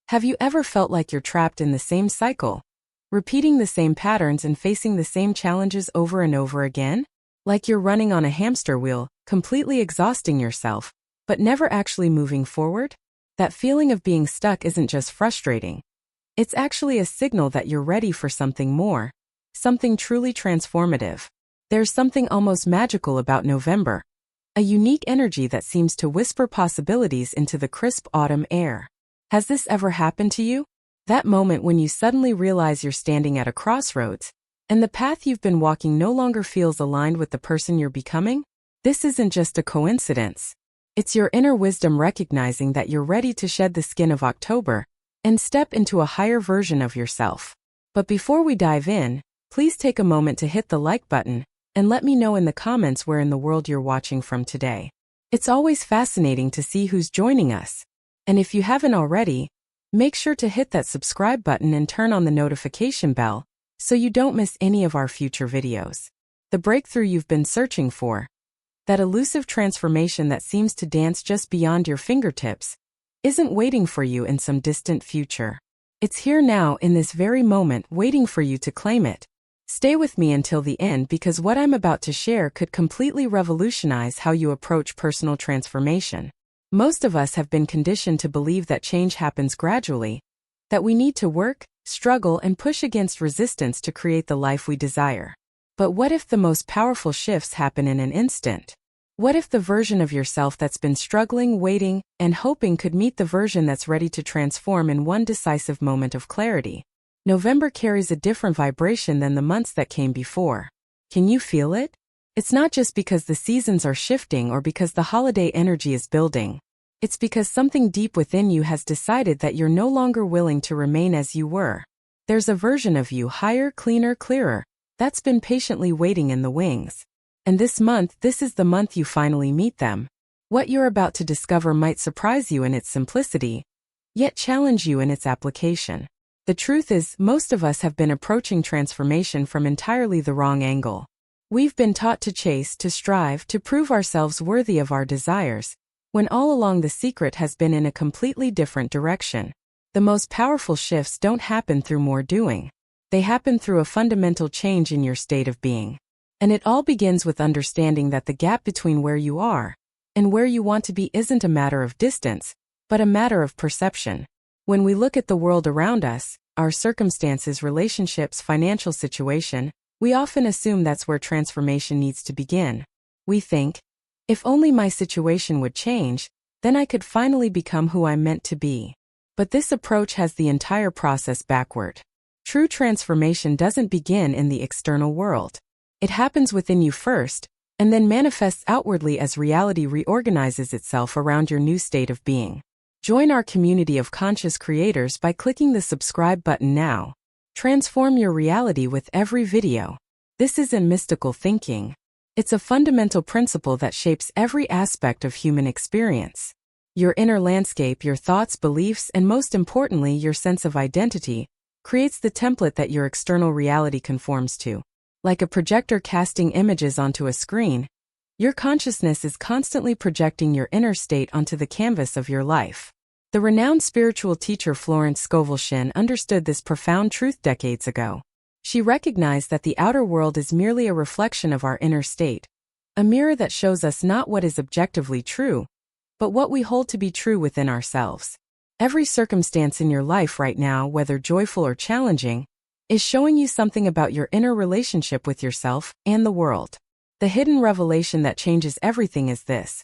Have you ever felt like you're trapped in the same cycle, repeating the same patterns and facing the same challenges over and over again? Like you're running on a hamster wheel, completely exhausting yourself, but never actually moving forward? That feeling of being stuck isn't just frustrating. It's actually a signal that you're ready for something more, something truly transformative. There's something almost magical about November, a unique energy that seems to whisper possibilities into the crisp autumn air. Has this ever happened to you? That moment when you suddenly realize you're standing at a crossroads, and the path you've been walking no longer feels aligned with the person you're becoming? This isn't just a coincidence. It's your inner wisdom recognizing that you're ready to shed the skin of October and step into a higher version of yourself. But before we dive in, please take a moment to hit the like button and let me know in the comments where in the world you're watching from today. It's always fascinating to see who's joining us. And if you haven't already, make sure to hit that subscribe button and turn on the notification bell so you don't miss any of our future videos. The breakthrough you've been searching for, that elusive transformation that seems to dance just beyond your fingertips, isn't waiting for you in some distant future. It's here now in this very moment, waiting for you to claim it. Stay with me until the end because what I'm about to share could completely revolutionize how you approach personal transformation. Most of us have been conditioned to believe that change happens gradually, that we need to work, struggle, and push against resistance to create the life we desire. But what if the most powerful shifts happen in an instant? What if the version of yourself that's been struggling, waiting, and hoping could meet the version that's ready to transform in one decisive moment of clarity? November carries a different vibration than the months that came before. Can you feel it? It's not just because the seasons are shifting or because the holiday energy is building. It's because something deep within you has decided that you're no longer willing to remain as you were. There's a version of you, higher, cleaner, clearer, that's been patiently waiting in the wings. And this month, this is the month you finally meet them. What you're about to discover might surprise you in its simplicity, yet challenge you in its application. The truth is, most of us have been approaching transformation from entirely the wrong angle. We've been taught to chase, to strive, to prove ourselves worthy of our desires, when all along the secret has been in a completely different direction. The most powerful shifts don't happen through more doing. They happen through a fundamental change in your state of being. And it all begins with understanding that the gap between where you are and where you want to be isn't a matter of distance, but a matter of perception. When we look at the world around us, our circumstances, relationships, financial situation, we often assume that's where transformation needs to begin. We think, if only my situation would change, then I could finally become who I'm meant to be. But this approach has the entire process backward. True transformation doesn't begin in the external world. It happens within you first, and then manifests outwardly as reality reorganizes itself around your new state of being. Join our community of conscious creators by clicking the subscribe button now. Transform your reality with every video. This isn't mystical thinking. It's a fundamental principle that shapes every aspect of human experience. Your inner landscape, your thoughts, beliefs, and most importantly, your sense of identity, creates the template that your external reality conforms to. Like a projector casting images onto a screen, your consciousness is constantly projecting your inner state onto the canvas of your life. The renowned spiritual teacher Florence Scovel Shinn understood this profound truth decades ago. She recognized that the outer world is merely a reflection of our inner state, a mirror that shows us not what is objectively true, but what we hold to be true within ourselves. Every circumstance in your life right now, whether joyful or challenging, is showing you something about your inner relationship with yourself and the world. The hidden revelation that changes everything is this: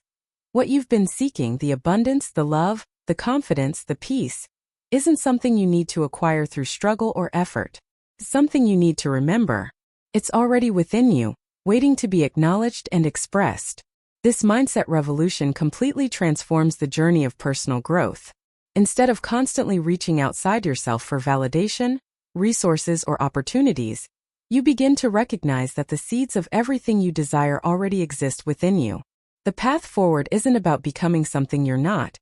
what you've been seeking, the abundance, the love, the confidence, the peace, isn't something you need to acquire through struggle or effort. It's something you need to remember. It's already within you, waiting to be acknowledged and expressed. This mindset revolution completely transforms the journey of personal growth. Instead of constantly reaching outside yourself for validation, resources, or opportunities, you begin to recognize that the seeds of everything you desire already exist within you. The path forward isn't about becoming something you're not.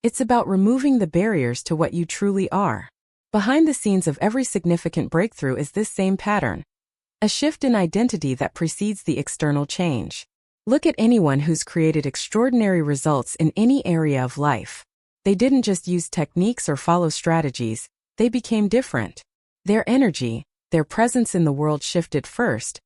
It's about removing the barriers to what you truly are. Behind the scenes of every significant breakthrough is this same pattern: a shift in identity that precedes the external change. Look at anyone who's created extraordinary results in any area of life. They didn't just use techniques or follow strategies, they became different. Their energy, their presence in the world shifted first,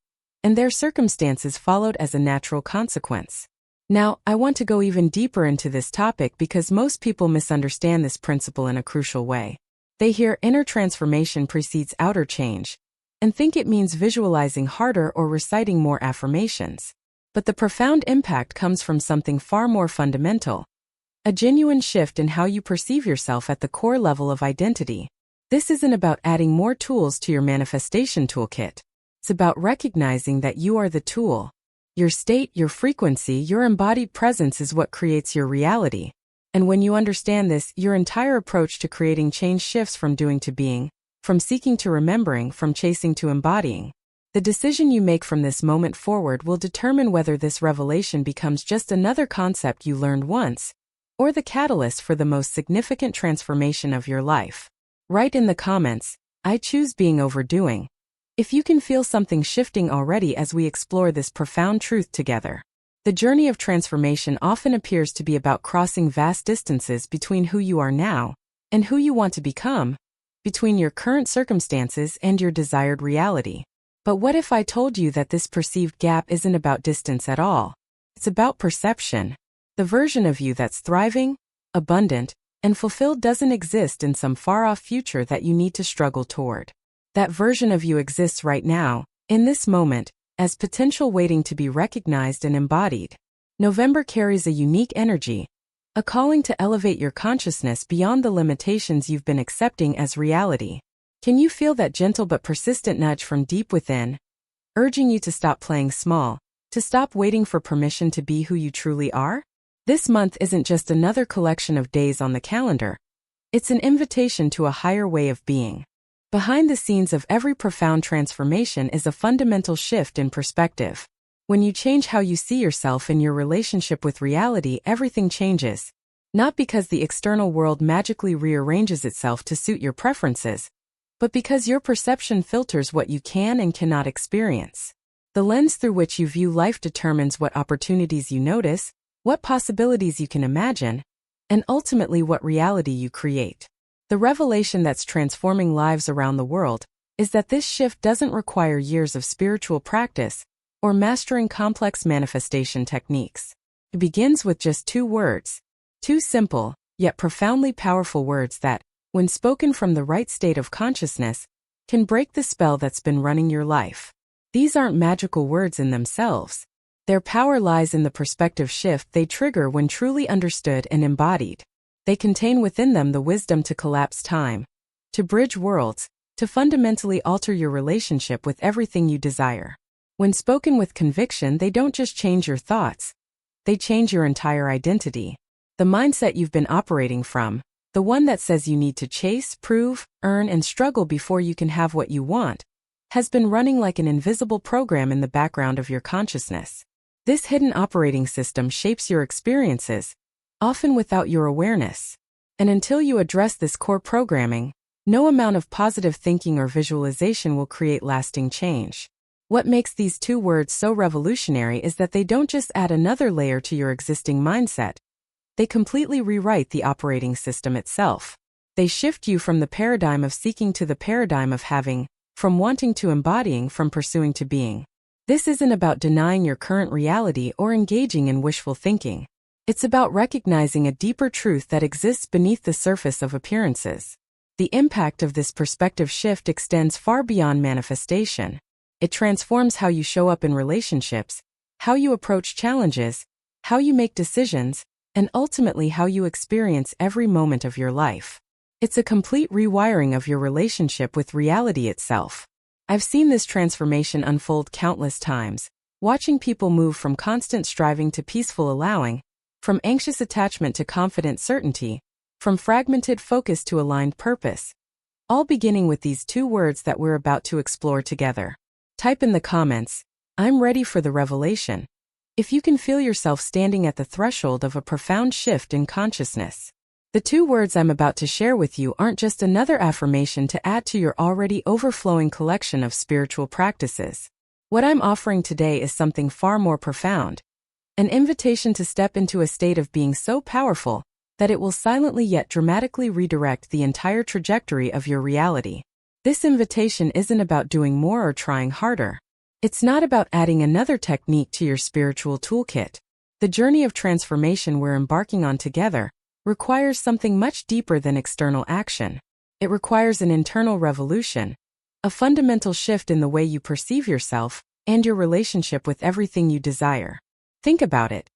and their circumstances followed as a natural consequence. Now, I want to go even deeper into this topic because most people misunderstand this principle in a crucial way. They hear inner transformation precedes outer change, and think it means visualizing harder or reciting more affirmations. But the profound impact comes from something far more fundamental, a genuine shift in how you perceive yourself at the core level of identity. This isn't about adding more tools to your manifestation toolkit. It's about recognizing that you are the tool. Your state, your frequency, your embodied presence is what creates your reality. And when you understand this, your entire approach to creating change shifts from doing to being, from seeking to remembering, from chasing to embodying. The decision you make from this moment forward will determine whether this revelation becomes just another concept you learned once, or the catalyst for the most significant transformation of your life. Write in the comments, "I choose being over doing," if you can feel something shifting already as we explore this profound truth together. The journey of transformation often appears to be about crossing vast distances between who you are now and who you want to become, between your current circumstances and your desired reality. But what if I told you that this perceived gap isn't about distance at all? It's about perception. The version of you that's thriving, abundant, and fulfilled doesn't exist in some far-off future that you need to struggle toward. That version of you exists right now, in this moment, as potential waiting to be recognized and embodied. November carries a unique energy, a calling to elevate your consciousness beyond the limitations you've been accepting as reality. Can you feel that gentle but persistent nudge from deep within, urging you to stop playing small, to stop waiting for permission to be who you truly are? This month isn't just another collection of days on the calendar. It's an invitation to a higher way of being. Behind the scenes of every profound transformation is a fundamental shift in perspective. When you change how you see yourself and your relationship with reality, everything changes. Not because the external world magically rearranges itself to suit your preferences, but because your perception filters what you can and cannot experience. The lens through which you view life determines what opportunities you notice, what possibilities you can imagine, and ultimately what reality you create. The revelation that's transforming lives around the world is that this shift doesn't require years of spiritual practice or mastering complex manifestation techniques. It begins with just 2 words. 2 simple, yet profoundly powerful words that, when spoken from the right state of consciousness, can break the spell that's been running your life. These aren't magical words in themselves. Their power lies in the perspective shift they trigger when truly understood and embodied. They contain within them the wisdom to collapse time, to bridge worlds, to fundamentally alter your relationship with everything you desire. When spoken with conviction, they don't just change your thoughts, they change your entire identity. The mindset you've been operating from, the one that says you need to chase, prove, earn, and struggle before you can have what you want, has been running like an invisible program in the background of your consciousness. This hidden operating system shapes your experiences, often without your awareness. And until you address this core programming, no amount of positive thinking or visualization will create lasting change. What makes these 2 words so revolutionary is that they don't just add another layer to your existing mindset. They completely rewrite the operating system itself. They shift you from the paradigm of seeking to the paradigm of having, from wanting to embodying, from pursuing to being. This isn't about denying your current reality or engaging in wishful thinking. It's about recognizing a deeper truth that exists beneath the surface of appearances. The impact of this perspective shift extends far beyond manifestation. It transforms how you show up in relationships, how you approach challenges, how you make decisions, and ultimately how you experience every moment of your life. It's a complete rewiring of your relationship with reality itself. I've seen this transformation unfold countless times, watching people move from constant striving to peaceful allowing, from anxious attachment to confident certainty, from fragmented focus to aligned purpose. All beginning with these 2 words that we're about to explore together. Type in the comments, "I'm ready for the revelation," if you can feel yourself standing at the threshold of a profound shift in consciousness. The 2 words I'm about to share with you aren't just another affirmation to add to your already overflowing collection of spiritual practices. What I'm offering today is something far more profound. An invitation to step into a state of being so powerful that it will silently yet dramatically redirect the entire trajectory of your reality. This invitation isn't about doing more or trying harder. It's not about adding another technique to your spiritual toolkit. The journey of transformation we're embarking on together requires something much deeper than external action. It requires an internal revolution, a fundamental shift in the way you perceive yourself and your relationship with everything you desire. Think about it.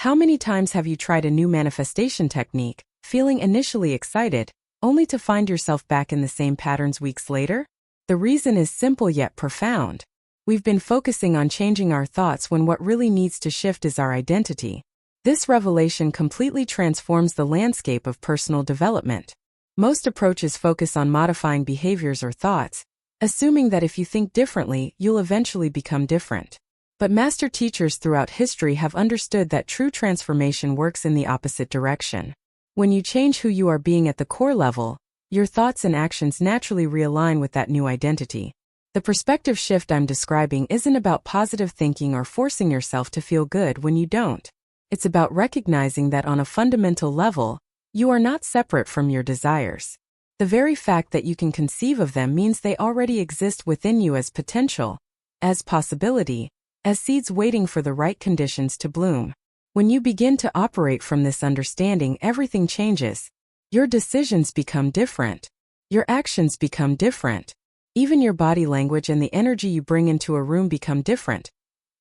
How many times have you tried a new manifestation technique, feeling initially excited, only to find yourself back in the same patterns weeks later? The reason is simple yet profound. We've been focusing on changing our thoughts when what really needs to shift is our identity. This revelation completely transforms the landscape of personal development. Most approaches focus on modifying behaviors or thoughts, assuming that if you think differently, you'll eventually become different. But master teachers throughout history have understood that true transformation works in the opposite direction. When you change who you are being at the core level, your thoughts and actions naturally realign with that new identity. The perspective shift I'm describing isn't about positive thinking or forcing yourself to feel good when you don't. It's about recognizing that on a fundamental level, you are not separate from your desires. The very fact that you can conceive of them means they already exist within you as potential, as possibility, as seeds waiting for the right conditions to bloom. When you begin to operate from this understanding, everything changes. Your decisions become different. Your actions become different. Even your body language and the energy you bring into a room become different.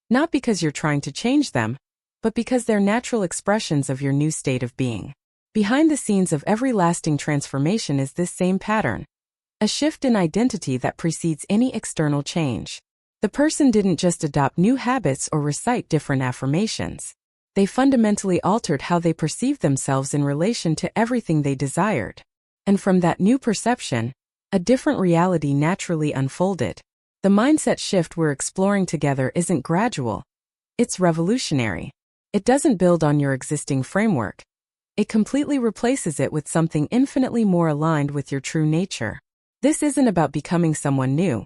Not because you're trying to change them, but because they're natural expressions of your new state of being. Behind the scenes of every lasting transformation is this same pattern, a shift in identity that precedes any external change. The person didn't just adopt new habits or recite different affirmations. They fundamentally altered how they perceived themselves in relation to everything they desired. And from that new perception, a different reality naturally unfolded. The mindset shift we're exploring together isn't gradual. It's revolutionary. It doesn't build on your existing framework. It completely replaces it with something infinitely more aligned with your true nature. This isn't about becoming someone new.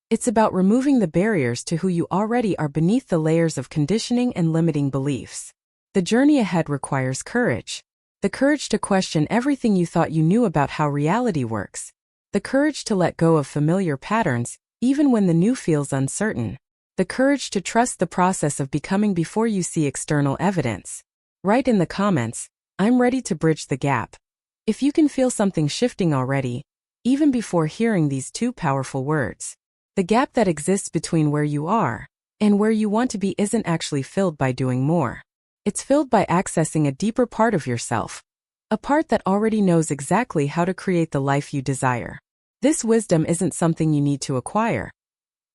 It's about removing the barriers to who you already are beneath the layers of conditioning and limiting beliefs. The journey ahead requires courage. The courage to question everything you thought you knew about how reality works. The courage to let go of familiar patterns, even when the new feels uncertain. The courage to trust the process of becoming before you see external evidence. Write in the comments, "I'm ready to bridge the gap." If you can feel something shifting already, even before hearing these two powerful words. The gap that exists between where you are and where you want to be isn't actually filled by doing more. It's filled by accessing a deeper part of yourself. A part that already knows exactly how to create the life you desire. This wisdom isn't something you need to acquire.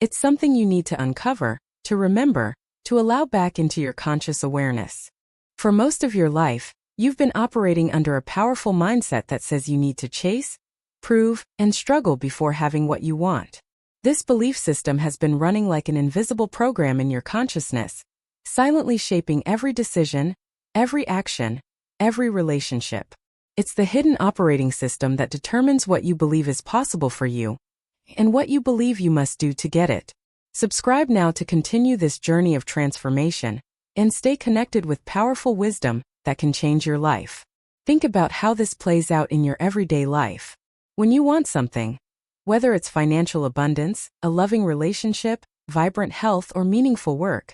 It's something you need to uncover, to remember, to allow back into your conscious awareness. For most of your life, you've been operating under a powerful mindset that says you need to chase, prove, and struggle before having what you want. This belief system has been running like an invisible program in your consciousness, silently shaping every decision, every action, every relationship. It's the hidden operating system that determines what you believe is possible for you and what you believe you must do to get it. Subscribe now to continue this journey of transformation and stay connected with powerful wisdom that can change your life. Think about how this plays out in your everyday life. When you want something, whether it's financial abundance, a loving relationship, vibrant health, or meaningful work,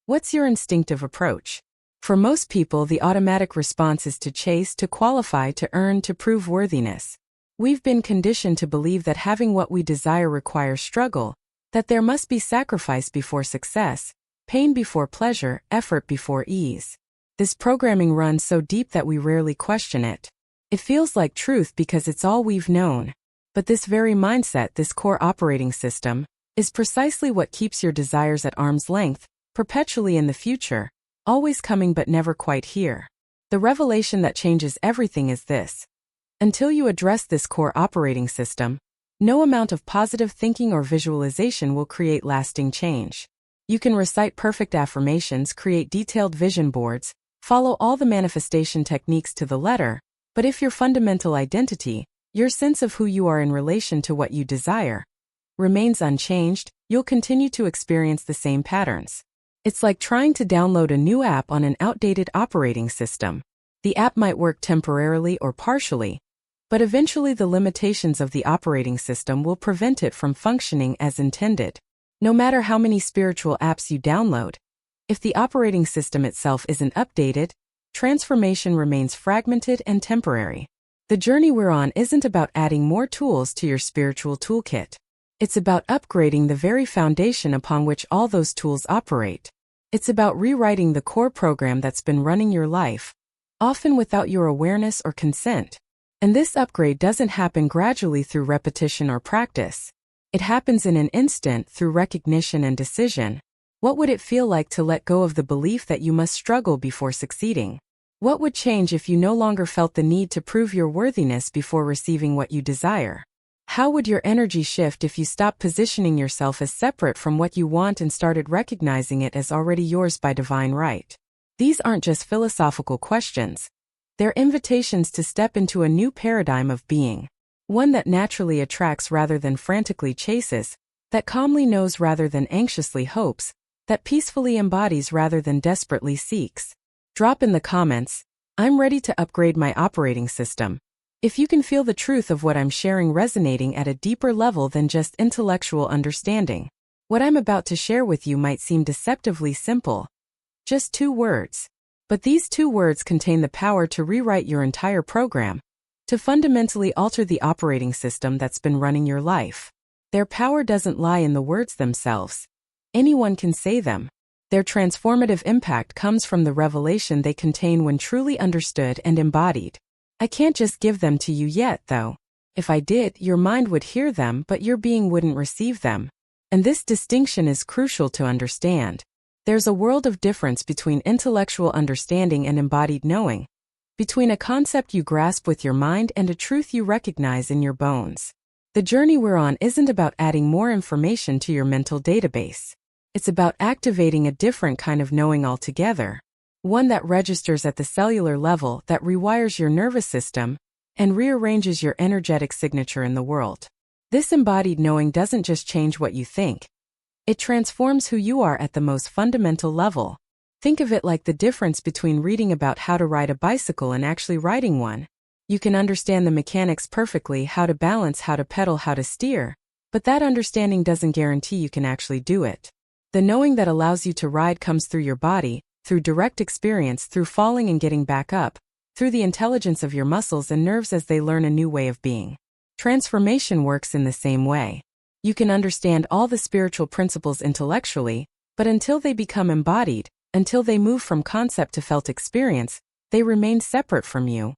what's your instinctive approach? For most people, the automatic response is to chase, to qualify, to earn, to prove worthiness. We've been conditioned to believe that having what we desire requires struggle, that there must be sacrifice before success, pain before pleasure, effort before ease. This programming runs so deep that we rarely question it. It feels like truth because it's all we've known. But this very mindset, this core operating system, is precisely what keeps your desires at arm's length, perpetually in the future, always coming but never quite here. The revelation that changes everything is this. Until you address this core operating system, no amount of positive thinking or visualization will create lasting change. You can recite perfect affirmations, create detailed vision boards, follow all the manifestation techniques to the letter, but if your fundamental identity, your sense of who you are in relation to what you desire, remains unchanged, you'll continue to experience the same patterns. It's like trying to download a new app on an outdated operating system. The app might work temporarily or partially, but eventually the limitations of the operating system will prevent it from functioning as intended. No matter how many spiritual apps you download, if the operating system itself isn't updated, transformation remains fragmented and temporary. The journey we're on isn't about adding more tools to your spiritual toolkit. It's about upgrading the very foundation upon which all those tools operate. It's about rewriting the core program that's been running your life, often without your awareness or consent. And this upgrade doesn't happen gradually through repetition or practice. It happens in an instant through recognition and decision. What would it feel like to let go of the belief that you must struggle before succeeding? What would change if you no longer felt the need to prove your worthiness before receiving what you desire? How would your energy shift if you stopped positioning yourself as separate from what you want and started recognizing it as already yours by divine right? These aren't just philosophical questions. They're invitations to step into a new paradigm of being. One that naturally attracts rather than frantically chases, that calmly knows rather than anxiously hopes, that peacefully embodies rather than desperately seeks. Drop in the comments, "I'm ready to upgrade my operating system," if you can feel the truth of what I'm sharing resonating at a deeper level than just intellectual understanding. What I'm about to share with you might seem deceptively simple. Just 2 words. But these 2 words contain the power to rewrite your entire program, to fundamentally alter the operating system that's been running your life. Their power doesn't lie in the words themselves. Anyone can say them. Their transformative impact comes from the revelation they contain when truly understood and embodied. I can't just give them to you yet, though. If I did, your mind would hear them, but your being wouldn't receive them. And this distinction is crucial to understand. There's a world of difference between intellectual understanding and embodied knowing, between a concept you grasp with your mind and a truth you recognize in your bones. The journey we're on isn't about adding more information to your mental database. It's about activating a different kind of knowing altogether, one that registers at the cellular level, that rewires your nervous system, and rearranges your energetic signature in the world. This embodied knowing doesn't just change what you think. It transforms who you are at the most fundamental level. Think of it like the difference between reading about how to ride a bicycle and actually riding one. You can understand the mechanics perfectly, how to balance, how to pedal, how to steer, but that understanding doesn't guarantee you can actually do it. The knowing that allows you to ride comes through your body, through direct experience, through falling and getting back up, through the intelligence of your muscles and nerves as they learn a new way of being. Transformation works in the same way. You can understand all the spiritual principles intellectually, but until they become embodied, until they move from concept to felt experience, they remain separate from you.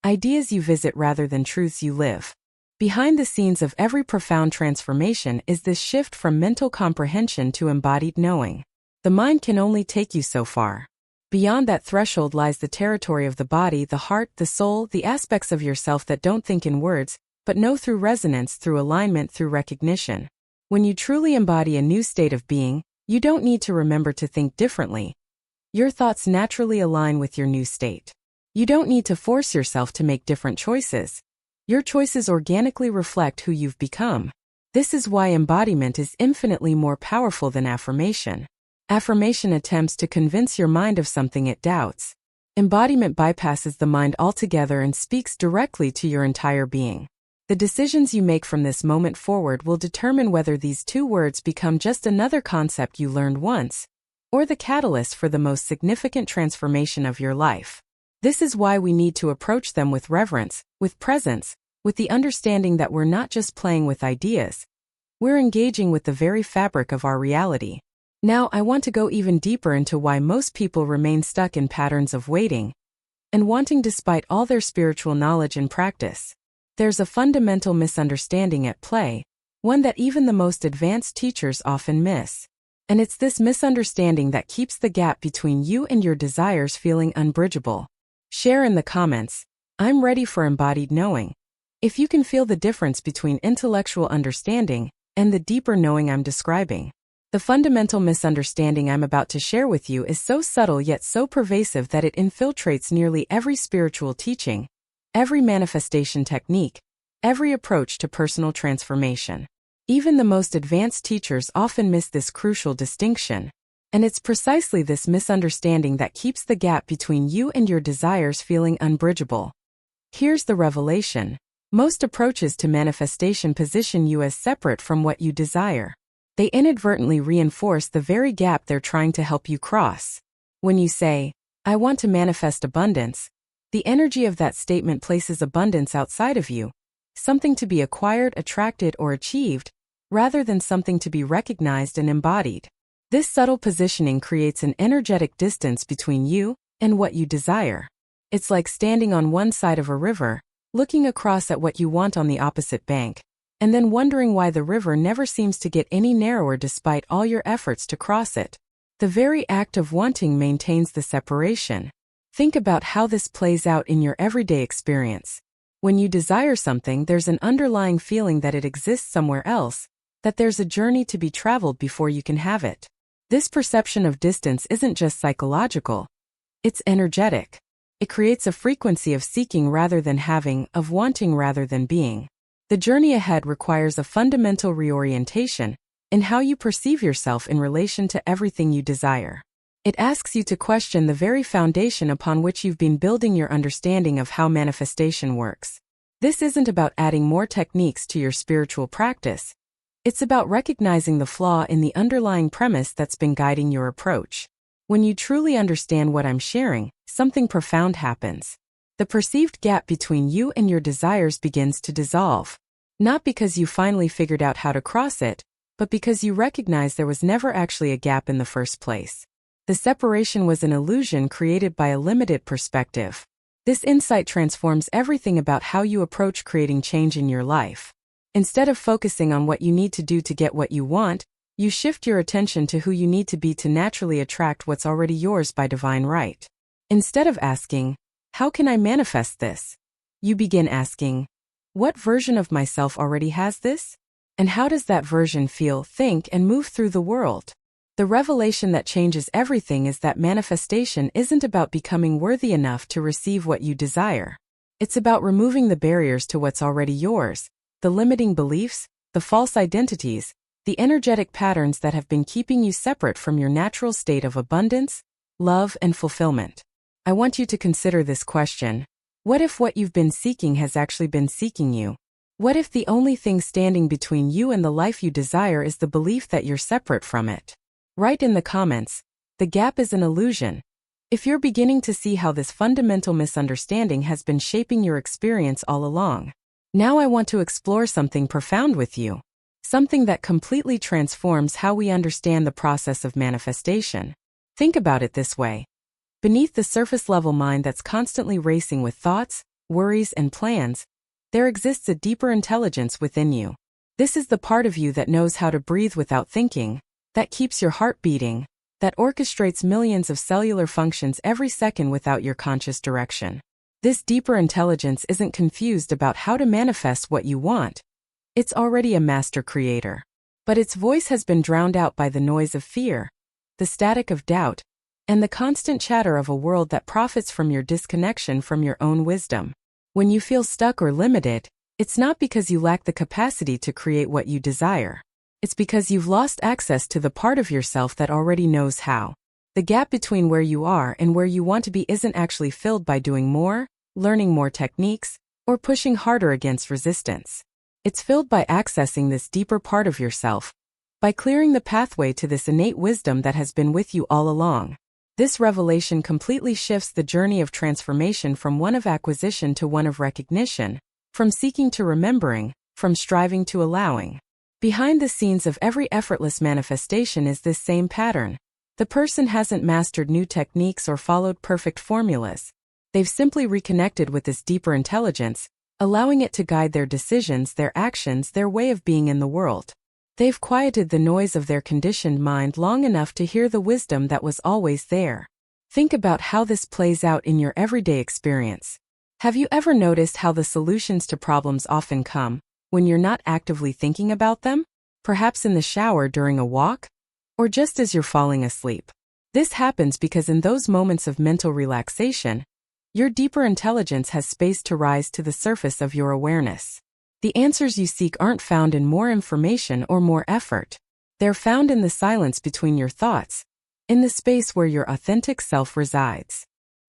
Ideas you visit rather than truths you live. Behind the scenes of every profound transformation is this shift from mental comprehension to embodied knowing. The mind can only take you so far. Beyond that threshold lies the territory of the body, the heart, the soul, the aspects of yourself that don't think in words, but know through resonance, through alignment, through recognition. When you truly embody a new state of being, you don't need to remember to think differently. Your thoughts naturally align with your new state. You don't need to force yourself to make different choices. Your choices organically reflect who you've become. This is why embodiment is infinitely more powerful than affirmation. Affirmation attempts to convince your mind of something it doubts. Embodiment bypasses the mind altogether and speaks directly to your entire being. The decisions you make from this moment forward will determine whether these 2 words become just another concept you learned once, or the catalyst for the most significant transformation of your life. This is why we need to approach them with reverence, with presence, with the understanding that we're not just playing with ideas, we're engaging with the very fabric of our reality. Now, I want to go even deeper into why most people remain stuck in patterns of waiting and wanting despite all their spiritual knowledge and practice. There's a fundamental misunderstanding at play, one that even the most advanced teachers often miss. And it's this misunderstanding that keeps the gap between you and your desires feeling unbridgeable. Share in the comments, "I'm ready for embodied knowing," if you can feel the difference between intellectual understanding and the deeper knowing I'm describing. The fundamental misunderstanding I'm about to share with you is so subtle yet so pervasive that it infiltrates nearly every spiritual teaching, every manifestation technique, every approach to personal transformation. Even the most advanced teachers often miss this crucial distinction. And it's precisely this misunderstanding that keeps the gap between you and your desires feeling unbridgeable. Here's the revelation. Most approaches to manifestation position you as separate from what you desire. They inadvertently reinforce the very gap they're trying to help you cross. When you say, "I want to manifest abundance," the energy of that statement places abundance outside of you, something to be acquired, attracted, or achieved, rather than something to be recognized and embodied. This subtle positioning creates an energetic distance between you and what you desire. It's like standing on one side of a river, looking across at what you want on the opposite bank, and then wondering why the river never seems to get any narrower despite all your efforts to cross it. The very act of wanting maintains the separation. Think about how this plays out in your everyday experience. When you desire something, there's an underlying feeling that it exists somewhere else, that there's a journey to be traveled before you can have it. This perception of distance isn't just psychological, it's energetic. It creates a frequency of seeking rather than having, of wanting rather than being. The journey ahead requires a fundamental reorientation in how you perceive yourself in relation to everything you desire. It asks you to question the very foundation upon which you've been building your understanding of how manifestation works. This isn't about adding more techniques to your spiritual practice. It's about recognizing the flaw in the underlying premise that's been guiding your approach. When you truly understand what I'm sharing, something profound happens. The perceived gap between you and your desires begins to dissolve. Not because you finally figured out how to cross it, but because you recognize there was never actually a gap in the first place. The separation was an illusion created by a limited perspective. This insight transforms everything about how you approach creating change in your life. Instead of focusing on what you need to do to get what you want, you shift your attention to who you need to be to naturally attract what's already yours by divine right. Instead of asking, "How can I manifest this?" you begin asking, "What version of myself already has this? And how does that version feel, think, and move through the world?" The revelation that changes everything is that manifestation isn't about becoming worthy enough to receive what you desire. It's about removing the barriers to what's already yours, the limiting beliefs, the false identities, the energetic patterns that have been keeping you separate from your natural state of abundance, love, and fulfillment. I want you to consider this question. What if what you've been seeking has actually been seeking you? What if the only thing standing between you and the life you desire is the belief that you're separate from it? Write in the comments, "The gap is an illusion," if you're beginning to see how this fundamental misunderstanding has been shaping your experience all along. Now I want to explore something profound with you. Something that completely transforms how we understand the process of manifestation. Think about it this way. Beneath the surface-level mind that's constantly racing with thoughts, worries, and plans, there exists a deeper intelligence within you. This is the part of you that knows how to breathe without thinking, that keeps your heart beating, that orchestrates millions of cellular functions every second without your conscious direction. This deeper intelligence isn't confused about how to manifest what you want. It's already a master creator. But its voice has been drowned out by the noise of fear, the static of doubt, and the constant chatter of a world that profits from your disconnection from your own wisdom. When you feel stuck or limited, it's not because you lack the capacity to create what you desire. It's because you've lost access to the part of yourself that already knows how. The gap between where you are and where you want to be isn't actually filled by doing more, learning more techniques, or pushing harder against resistance. It's filled by accessing this deeper part of yourself, by clearing the pathway to this innate wisdom that has been with you all along. This revelation completely shifts the journey of transformation from one of acquisition to one of recognition, from seeking to remembering, from striving to allowing. Behind the scenes of every effortless manifestation is this same pattern. The person hasn't mastered new techniques or followed perfect formulas. They've simply reconnected with this deeper intelligence, allowing it to guide their decisions, their actions, their way of being in the world. They've quieted the noise of their conditioned mind long enough to hear the wisdom that was always there. Think about how this plays out in your everyday experience. Have you ever noticed how the solutions to problems often come when you're not actively thinking about them? Perhaps in the shower during a walk? Or just as you're falling asleep? This happens because in those moments of mental relaxation, your deeper intelligence has space to rise to the surface of your awareness. The answers you seek aren't found in more information or more effort. They're found in the silence between your thoughts, in the space where your authentic self resides.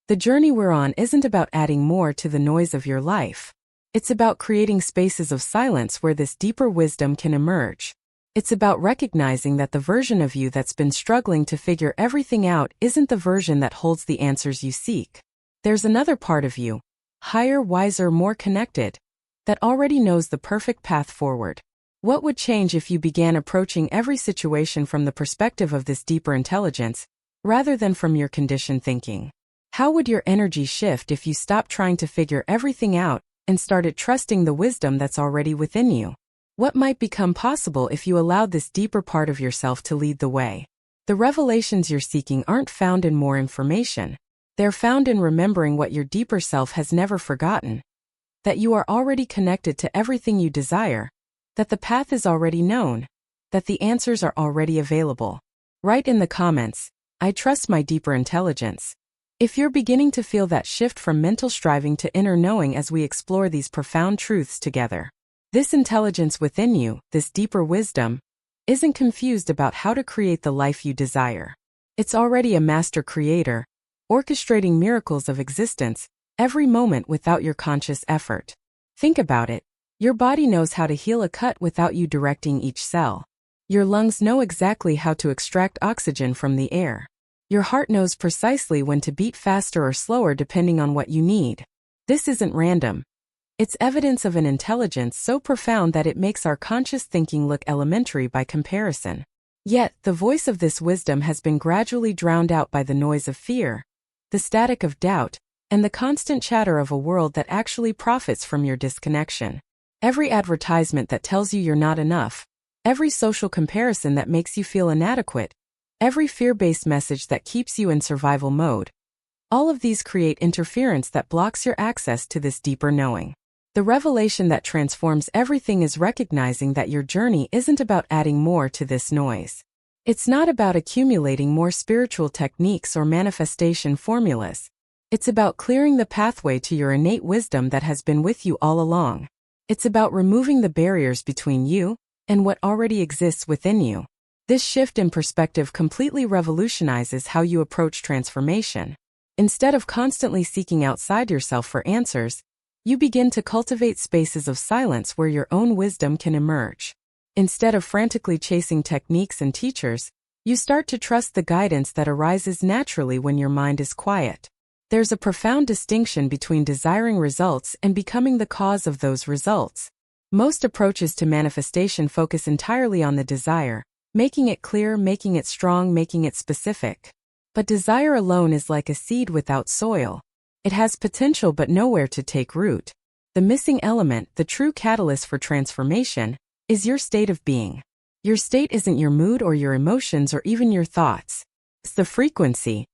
The journey we're on isn't about adding more to the noise of your life. It's about creating spaces of silence where this deeper wisdom can emerge. It's about recognizing that the version of you that's been struggling to figure everything out isn't the version that holds the answers you seek. There's another part of you, higher, wiser, more connected, that already knows the perfect path forward. What would change if you began approaching every situation from the perspective of this deeper intelligence, rather than from your conditioned thinking? How would your energy shift if you stopped trying to figure everything out and started trusting the wisdom that's already within you? What might become possible if you allowed this deeper part of yourself to lead the way? The revelations you're seeking aren't found in more information. They're found in remembering what your deeper self has never forgotten. That you are already connected to everything you desire. That the path is already known. That the answers are already available. Write in the comments, "I trust my deeper intelligence," if you're beginning to feel that shift from mental striving to inner knowing as we explore these profound truths together. This intelligence within you, this deeper wisdom, isn't confused about how to create the life you desire. It's already a master creator, orchestrating miracles of existence, every moment without your conscious effort. Think about it. Your body knows how to heal a cut without you directing each cell. Your lungs know exactly how to extract oxygen from the air. Your heart knows precisely when to beat faster or slower depending on what you need. This isn't random. It's evidence of an intelligence so profound that it makes our conscious thinking look elementary by comparison. Yet, the voice of this wisdom has been gradually drowned out by the noise of fear, the static of doubt, and the constant chatter of a world that actually profits from your disconnection. Every advertisement that tells you you're not enough, every social comparison that makes you feel inadequate, every fear-based message that keeps you in survival mode, all of these create interference that blocks your access to this deeper knowing. The revelation that transforms everything is recognizing that your journey isn't about adding more to this noise. It's not about accumulating more spiritual techniques or manifestation formulas. It's about clearing the pathway to your innate wisdom that has been with you all along. It's about removing the barriers between you and what already exists within you. This shift in perspective completely revolutionizes how you approach transformation. Instead of constantly seeking outside yourself for answers, you begin to cultivate spaces of silence where your own wisdom can emerge. Instead of frantically chasing techniques and teachers, you start to trust the guidance that arises naturally when your mind is quiet. There's a profound distinction between desiring results and becoming the cause of those results. Most approaches to manifestation focus entirely on the desire, making it clear, making it strong, making it specific. But desire alone is like a seed without soil. It has potential but nowhere to take root. The missing element, the true catalyst for transformation, is your state of being. Your state isn't your mood or your emotions or even your thoughts. It's the frequency,